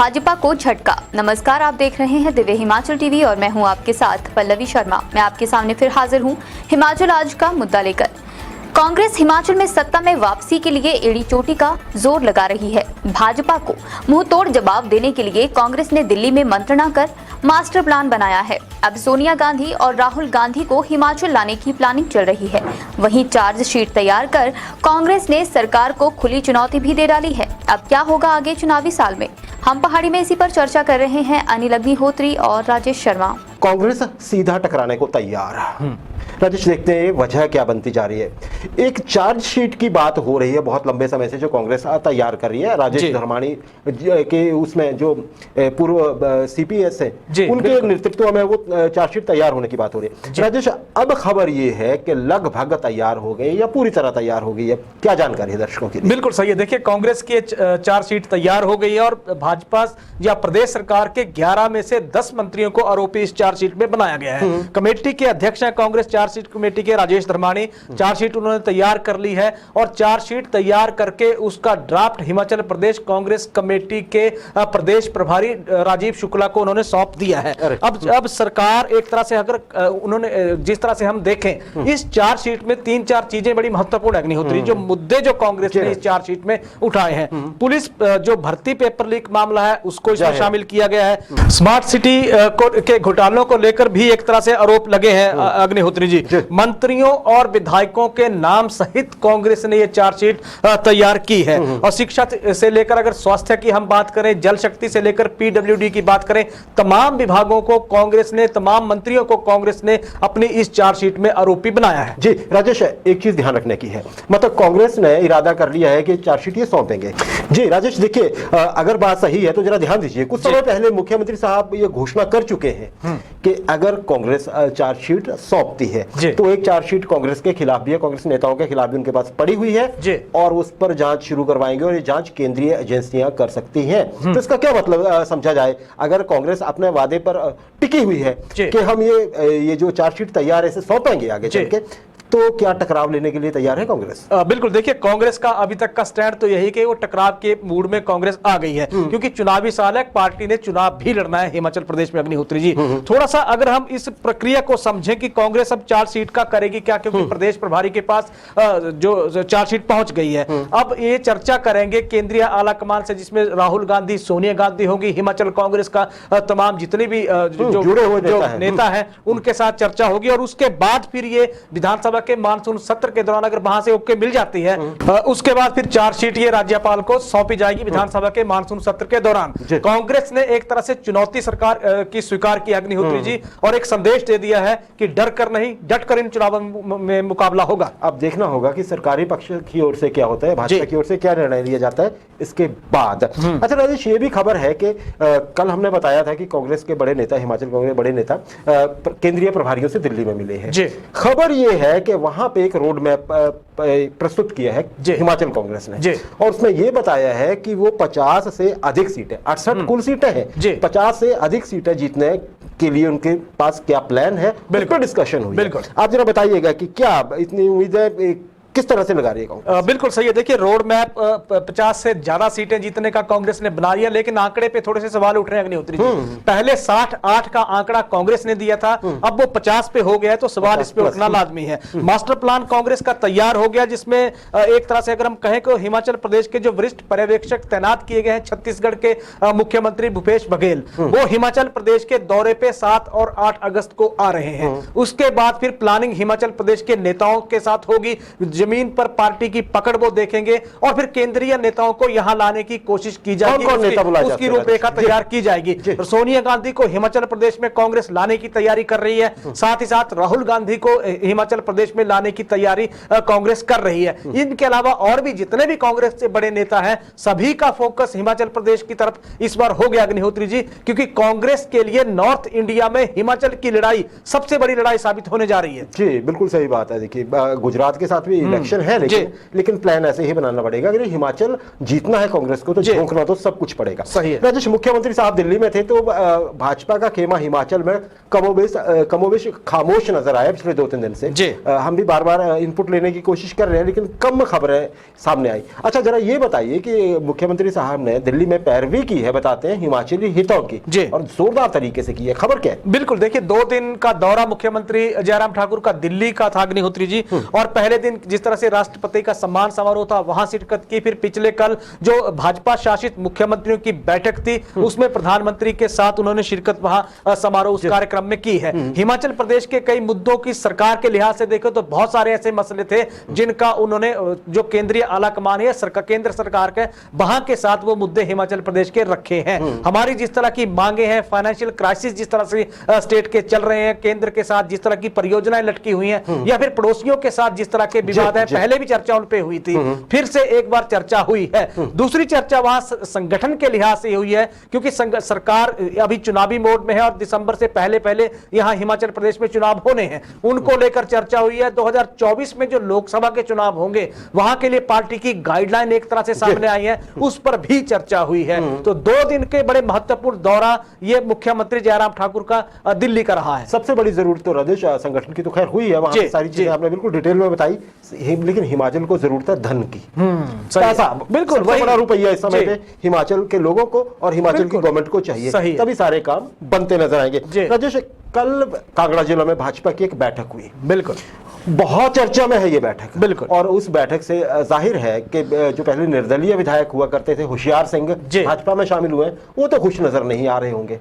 भाजपा को झटका। नमस्कार, आप देख रहे हैं दिव्य हिमाचल टीवी और मैं हूं आपके साथ पल्लवी शर्मा। मैं आपके सामने फिर हाजिर हूं हिमाचल आज का मुद्दा लेकर। कांग्रेस हिमाचल में सत्ता में वापसी के लिए एड़ी चोटी का जोर लगा रही है। भाजपा को मुंह तोड़ जवाब देने के लिए कांग्रेस ने दिल्ली में मंत्रणा कर मास्टर प्लान बनाया है। अब सोनिया गांधी और राहुल गांधी को हिमाचल लाने की प्लानिंग चल रही है। वहीं चार्जशीट तैयार कर कांग्रेस ने सरकार को खुली चुनौती भी दे डाली है। अब क्या होगा आगे चुनावी साल में, हम पहाड़ी में इसी पर चर्चा कर रहे हैं अनिल अग्निहोत्री और राजेश शर्मा। कांग्रेस सीधा टकराने को तैयार। राजेश, देखते हैं वजह क्या बनती जा रही है। एक चार्जशीट की बात हो रही है बहुत लंबे समय से जो कांग्रेस तैयार कर रही है। राजेश धर्माणी के उसमें जो पूर्व सीपीएस है उनके नेतृत्व में वो चार्जशीट तैयार होने की बात हो रही है। राजेश, अब खबर ये है कि लगभग तैयार हो गई या पूरी तरह तैयार हो गई है, क्या जानकारी है दर्शकों के लिए? बिल्कुल सही है। देखिए, कांग्रेस की चार्जशीट तैयार हो गई है और भाजपा या प्रदेश सरकार के 11 में से 10 मंत्रियों को आरोपी इस चार्जशीट में बनाया गया है। कमेटी के अध्यक्ष हैं कांग्रेस चार्जशीट कमेटी के राजेश धर्माणी। चार्जशीट उन्होंने तैयार कर ली है और चार्जशीट तैयार करके उसका ड्राफ्ट हिमाचल प्रदेश कांग्रेस कमेटी के प्रदेश प्रभारी राजीव शुक्ला को उन्होंने सौंप दिया है। अब सरकार एक तरह से, अगर उन्होंने जिस तरह से हम देखें इस चार्जशीट में 3-4 चीजें बड़ी महत्वपूर्ण है अग्निहोत्री, जो मुद्दे जो कांग्रेस ने इस चार्जशीट में उठाए हैं। पुलिस जो भर्ती पेपर लीक मामला है उसको इसमें शामिल किया गया है। स्मार्ट सिटी के घोटालों को लेकर भी एक तरह से आरोप लगे हैं अग्निहोत्री जी। मंत्रियों और विधायकों के नाम सहित कांग्रेस ने यह चार्जशीट तैयार की है। और शिक्षा से लेकर अगर स्वास्थ्य की हम बात करें, जल शक्ति से लेकर पीडब्ल्यूडी की बात करें, तमाम विभागों को कांग्रेस ने, तमाम मंत्रियों को कांग्रेस ने अपनी इस चार्जशीट में आरोपी बनाया है। जी राजेश, एक चीज ध्यान रखने की है, मतलब कांग्रेस ने इरादा कर लिया है कि चार्जशीट ये सौंपेंगे। जी राजेश, देखिए अगर बात सही है तो जरा ध्यान दीजिए। कुछ समय पहले मुख्यमंत्री साहब ये घोषणा कर चुके हैं कि अगर कांग्रेस चार्जशीट सौंपती है तो एक चार्जशीट कांग्रेस के खिलाफ भी है, कांग्रेस नेताओं के खिलाफ भी उनके पास पड़ी हुई है और उस पर जांच शुरू करवाएंगे और ये जांच केंद्रीय एजेंसियां कर सकती हैं। तो इसका क्या मतलब समझा जाए, अगर कांग्रेस अपने वादे पर टिकी हुई है कि हम ये जो चार्जशीट तैयार है इसे सौंपेंगे आगे चल के, तो क्या टकराव लेने के लिए तैयार है कांग्रेस? बिल्कुल, देखिए कांग्रेस का अभी तक का स्टैंड तो यही कि वो टकराव के मूड में कांग्रेस आ गई है, क्योंकि चुनावी साल है, पार्टी ने चुनाव भी लड़ना है हिमाचल प्रदेश में। अग्निहोत्री जी, थोड़ा सा अगर हम इस प्रक्रिया को समझें कि कांग्रेस अब चार्जशीट का करेगी क्या, क्योंकि प्रदेश प्रभारी के पास जो चार्जशीट पहुंच गई है। अब ये चर्चा करेंगे केंद्रीय आला कमान से, जिसमें राहुल गांधी, सोनिया गांधी होगी, हिमाचल कांग्रेस का तमाम जितने भी जो नेता है उनके साथ चर्चा होगी और उसके बाद फिर ये विधानसभा के मानसून सत्र के दौरान अगर वहां से ओके मिल जाती है, उसके बाद फिर चार्जशीट ये राज्यपाल को सौंपी जाएगी विधानसभा के मानसून सत्र के दौरान। कांग्रेस ने एक तरह से चुनौती सरकार की स्वीकार की अग्निहोत्री जी, और एक संदेश दे दिया है कि डर कर नहीं, डट कर इन चुनावों में मुकाबला होगा। अब देखना होगा कि सरकारी पक्ष की ओर से क्या होता है, भाजपा की ओर से क्या निर्णय लिया जाता है इसके बाद। अच्छा राजेश, ये भी खबर है कि कल हमने बताया था कि कांग्रेस के बड़े नेता, हिमाचल कांग्रेस बड़े नेता केंद्रीय प्रभारियों से दिल्ली में मिले हैं। खबर ये है कि वहां पे एक रोड मैप प्रस्तुत किया है हिमाचल कांग्रेस ने और उसमें यह बताया है कि वो 50 से अधिक सीटें, 68 कुल सीटें हैं, 50 से अधिक सीटें जीतने के लिए उनके पास क्या प्लान है, बिल्कुल डिस्कशन हुई। आप जरा बताइएगा कि क्या इतनी उम्मीद है, किस तरह से लगा रही है? बिल्कुल सही है। देखिए, रोड मैप 50 से ज्यादा सीटें जीतने का कांग्रेस ने बना लिया, लेकिन आंकड़े पे थोड़े से सवाल उठ रहे हैं अग्निहोत्री जी। पहले 68 का आंकड़ा कांग्रेस ने दिया था, अब वो 50 पे हो गया है, तो सवाल इस पे उठना लाजमी है। मास्टर प्लान कांग्रेस का तैयार हो गया, जिसमें एक तरह से अगर हम कहें कि हिमाचल प्रदेश के जो वरिष्ठ पर्यवेक्षक तैनात किए गए हैं, छत्तीसगढ़ के मुख्यमंत्री भूपेश बघेल, वो हिमाचल प्रदेश के दौरे पे 7 और 8 अगस्त को आ रहे हैं। उसके बाद फिर प्लानिंग हिमाचल प्रदेश के नेताओं के साथ होगी, जमीन पर पार्टी की पकड़ वो देखेंगे और फिर केंद्रीय नेताओं को यहां लाने की कोशिश की जाएगी, उसकी रूपरेखा तैयार की जाएगी। सोनिया गांधी को हिमाचल प्रदेश में कांग्रेस लाने की तैयारी कर रही है, साथ ही साथ राहुल गांधी को हिमाचल प्रदेश में लाने की तैयारी कांग्रेस कर रही है। इनके अलावा और भी जितने भी कांग्रेस से बड़े नेता हैं, सभी का फोकस हिमाचल प्रदेश की तरफ इस बार हो गया अग्निहोत्री जी, क्योंकि कांग्रेस के लिए नॉर्थ इंडिया में हिमाचल की लड़ाई सबसे बड़ी लड़ाई साबित होने जा रही है। जी बिल्कुल सही बात है। देखिए गुजरात के साथ भी इलेक्शन है, लेकिन प्लान ऐसे ही बनाना पड़ेगा। अगर हिमाचल जीतना है कांग्रेस को तो झोंकना तो सब कुछ पड़ेगा। सही है। राजेश, मुख्यमंत्री साहब दिल्ली में थे तो भाजपा का खेमा हिमाचल में कमोबेश खामोश नजर आया पिछले 2-3 दिन से। हम भी बार बार इनपुट लेने की कोशिश कर रहे हैं, लेकिन कम खबरें सामने आई। अच्छा, जरा ये बताइए कि मुख्यमंत्री साहब ने दिल्ली में पैरवी की है, बताते हैं, हिमाचली हितों की, और जोरदार तरीके से की है। खबर क्या है? बिल्कुल, देखिए 2 दिन का दौरा मुख्यमंत्री जयराम ठाकुर का दिल्ली का था अग्निहोत्री जी, और पहले दिन जिस तरह से राष्ट्रपति का सम्मान समारोह था वहां शिरकत की। फिर पिछले कल जो भाजपा शासित मुख्यमंत्रियों की बैठक थी उसमें प्रधानमंत्री के साथ उन्होंने शिरकत वहां समारोह उस कार्यक्रम में की है। हिमाचल प्रदेश के कई मुद्दों की सरकार के लिहाज से देखो तो बहुत सारे ऐसे मसले थे जिनका उन्होंने जो केंद्रीय आला कमान है केंद्र सरकार के वहां के साथ वो मुद्दे हिमाचल प्रदेश के रखे हैं। हमारी जिस तरह की मांगे हैं, फाइनेंशियल क्राइसिस जिस तरह से स्टेट के चल रहे हैं, केंद्र के साथ जिस तरह की परियोजनाएं लटकी हुई हैं, या फिर पड़ोसियों के साथ जिस तरह के विवाद है, पहले भी चर्चा उन पे हुई थी, फिर से एक बार चर्चा हुई है। दूसरी चर्चा वहां संगठन के लिहाज से हुई है, क्योंकि सरकार अभी चुनावी मोड में है और दिसंबर से पहले यहां हिमाचल प्रदेश में चुनाव होने हैं, उनको लेकर चर्चा हुई है। 2024 में जो लोकसभा के चुनाव होंगे वहां के लिए पार्टी की गाइडलाइन एक तरह से सामने आई है, उस पर भी चर्चा हुई है। तो 2 दिन के बड़े महत्वपूर्ण दौरा ये मुख्यमंत्री जयराम ठाकुर का दिल्ली का रहा है। सबसे बड़ी जरूरत तो राजेश संगठन की तो खैर हुई है, वहां सारी चीजें आपने बिल्कुल डिटेल में बताई, लेकिन हिमाचल को जरूरत है धन की, पैसा। बिल्कुल वही बड़ा रुपया इस समय पे हिमाचल के लोगों को और हिमाचल की गवर्नमेंट को चाहिए, तभी सारे काम बनते नजर आएंगे। राजेश, कल कांगड़ा जिला में भाजपा की एक बैठक हुई, बिल्कुल बहुत चर्चा में है ये बैठक, बिल्कुल, और उस बैठक से जाहिर है कि जो पहले निर्दलीय विधायक हुआ करते थे होशियार सिंह भाजपा में शामिल हुए, वो तो खुश नजर नहीं आ रहे होंगे।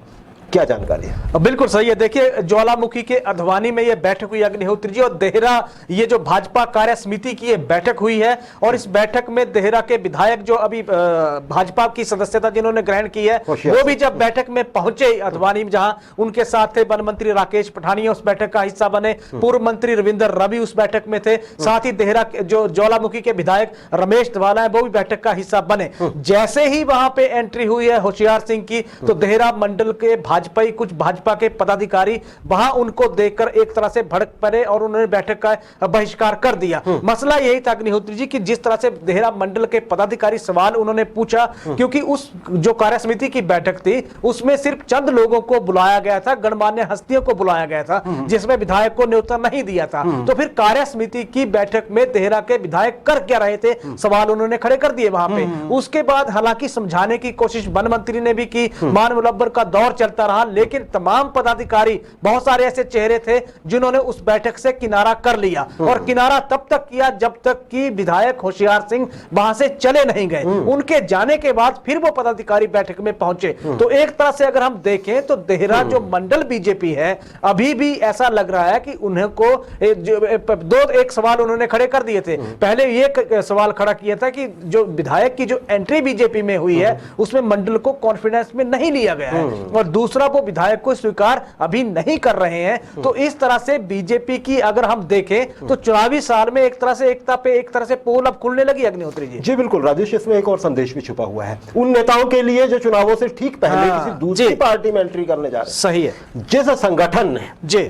क्या जानकारी है? बिल्कुल सही है। देखिए, ज्वालामुखी के अधवानी में यह बैठक हुई अग्निहोत्री जी, और देहरा ये जो भाजपा कार्य समिति की ये बैठक हुई है, और इस बैठक में देहरा के विधायक जो अभी भाजपा की सदस्यता जिन्होंने ग्रहण की है वो भी जब बैठक में पहुंचे अधवानी में, जहां उनके साथ थे वन मंत्री राकेश पठानिया उस बैठक का हिस्सा बने, पूर्व मंत्री रविंदर रवि उस बैठक में थे, साथ ही देहरा जो ज्वालामुखी के विधायक रमेश धवाला है वो भी बैठक का हिस्सा बने। जैसे ही वहां पे एंट्री हुई है होशियार सिंह की, तो देहरा मंडल के कुछ भाजपा के पदाधिकारी वहां उनको देखकर एक तरह से भड़क पड़े और उन्होंने बैठक का बहिष्कार कर दिया। मसला यही था अग्निहोत्री जी कि जिस तरह से देहरा मंडल के पदाधिकारी सवाल उन्होंने पूछा, क्योंकि उस जो कार्य समिति की बैठक थी उसमें सिर्फ चंद लोगों को बुलाया गया था, गणमान्य हस्तियों को बुलाया गया था, जिसमें विधायक को न्योता नहीं दिया था। तो फिर कार्य समिति की बैठक में देहरा के विधायक कर क्या रहे थे, सवाल उन्होंने खड़े कर दिए वहां पे। उसके बाद हालांकि समझाने की कोशिश वन मंत्री ने भी की, मान मुलब्बर का दौर चलता रहा, लेकिन तमाम पदाधिकारी, बहुत सारे ऐसे चेहरे थे जिन्होंने उस बैठक से किनारा कर लिया, और किनारा तब तक किया जब तक कि विधायक होशियार सिंह वहां से चले नहीं गए। उनके जाने के बाद फिर वो पदाधिकारी बैठक में पहुंचे। तो एक तरह से अगर हम देखें तो देहरा जो मंडल बीजेपी है, अभी भी ऐसा लग रहा है कि उन्हें को एक सवाल उन्होंने खड़े कर दिए थे। पहले ये सवाल खड़ा किया था कि जो विधायक की जो एंट्री बीजेपी में हुई है उसमें मंडल को कॉन्फिडेंस में नहीं लिया गया है, और दूसरा वो विधायक को स्वीकार अभी नहीं कर रहे हैं। तो इस तरह से बीजेपी की अगर हम देखें तो चुनावी साल में एक तरह से एकता पे एक तरह से पोल अब खुलने लगी अग्निहोत्री जी। जी बिल्कुल राजेश, इसमें एक और संदेश भी छुपा हुआ है उन नेताओं के लिए जो चुनावों से ठीक पहले किसी दूसरी पार्टी में एंट्री करने जा रहे हैं। सही है। जिस संगठन ने जी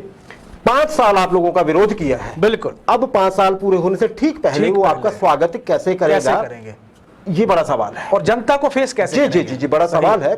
5 साल आप लोगों का विरोध किया है, बिल्कुल, अब 5 साल पूरे होने से ठीक पहले वो आपका स्वागत कैसे करेगा, ये बड़ा सवाल है, और जनता को फेस कैसे जी बड़ा सवाल है।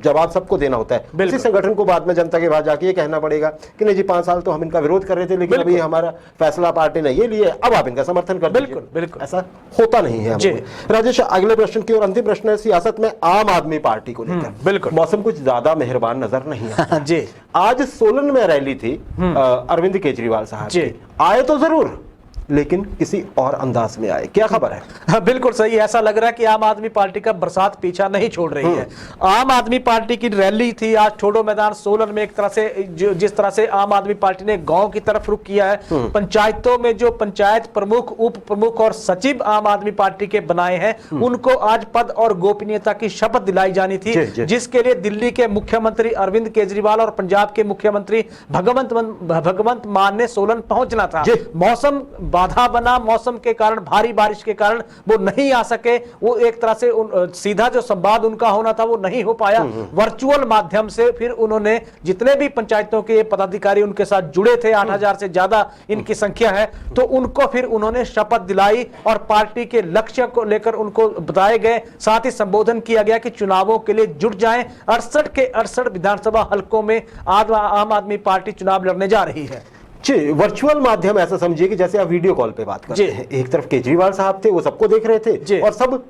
जवाब सबको देना होता है। इसी संगठन को बाद में जनता के पास जाके ये कहना पड़ेगा कि नहीं जी 5 साल तो हम इनका विरोध कर रहे थे, लेकिन अभी हमारा फैसला पार्टी ने ये लिए, अब आप इनका समर्थन कर दीजिए। बिल्कुल ऐसा होता नहीं है। राजेश, अगले प्रश्न की और अंतिम प्रश्न है सियासत में आम आदमी पार्टी को लेकर। बिल्कुल, मौसम कुछ ज्यादा मेहरबान नजर नहीं आता जी। आज सोलन में रैली थी अरविंद केजरीवाल साहब, आए तो जरूर लेकिन किसी और अंदाज में आए, क्या खबर है? बिल्कुल सही, ऐसा लग रहा है कि आम आदमी पार्टी का बरसात पीछा नहीं छोड़ रही है। आम आदमी पार्टी की रैली थी आज छोड़ो मैदान सोलन में। एक तरह से जिस तरह से आम आदमी पार्टी ने गांव की तरफ रुख किया है, पंचायतों में जो पंचायत प्रमुख, उप प्रमुख और सचिव आम आदमी पार्टी के बनाए हैं, उनको आज पद और गोपनीयता की शपथ दिलाई जानी थी, जिसके लिए दिल्ली के मुख्यमंत्री अरविंद केजरीवाल और पंजाब के मुख्यमंत्री भगवंत मान ने सोलन पहुंचना था। मौसम बाधा बना, मौसम के कारण, भारी बारिश के कारण वो नहीं आ सके। वो एक तरह से सीधा जो संवाद उनका होना था वो नहीं हो पाया। वर्चुअल माध्यम से फिर उन्होंने जितने भी पंचायतों के पदाधिकारी उनके साथ जुड़े थे, 8,000 से ज्यादा इनकी संख्या है, तो उनको फिर उन्होंने शपथ दिलाई और पार्टी के लक्ष्य को लेकर उनको बताए गए। साथ ही संबोधन किया गया कि चुनावों के लिए जुट जाएं। 68 के 68 विधानसभा हलकों में आम आदमी पार्टी चुनाव लड़ने जा रही है। जी, वर्चुअल माध्यम ऐसा समझिए कि जैसे आप वीडियो कॉल पे बात करते हैं, एक तरफ केजरीवाल साहब थे, वो सबको देख रहे थे और सब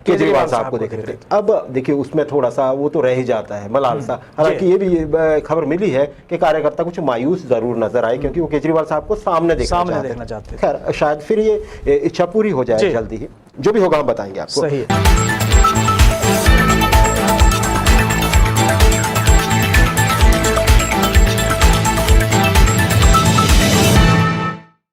केजरीवाल साहब को देख रहे थे। अब देखिए उसमें थोड़ा सा वो तो रह ही जाता है मलाल सा। हालांकि ये भी खबर मिली है कि कार्यकर्ता कुछ मायूस जरूर नजर आए, क्योंकि वो केजरीवाल साहब को सामने देखना चाहते हैं। खैर शायद फिर ये इच्छा पूरी हो जाए जल्दी ही। जो भी होगा हम बताएंगे आपको। सही है।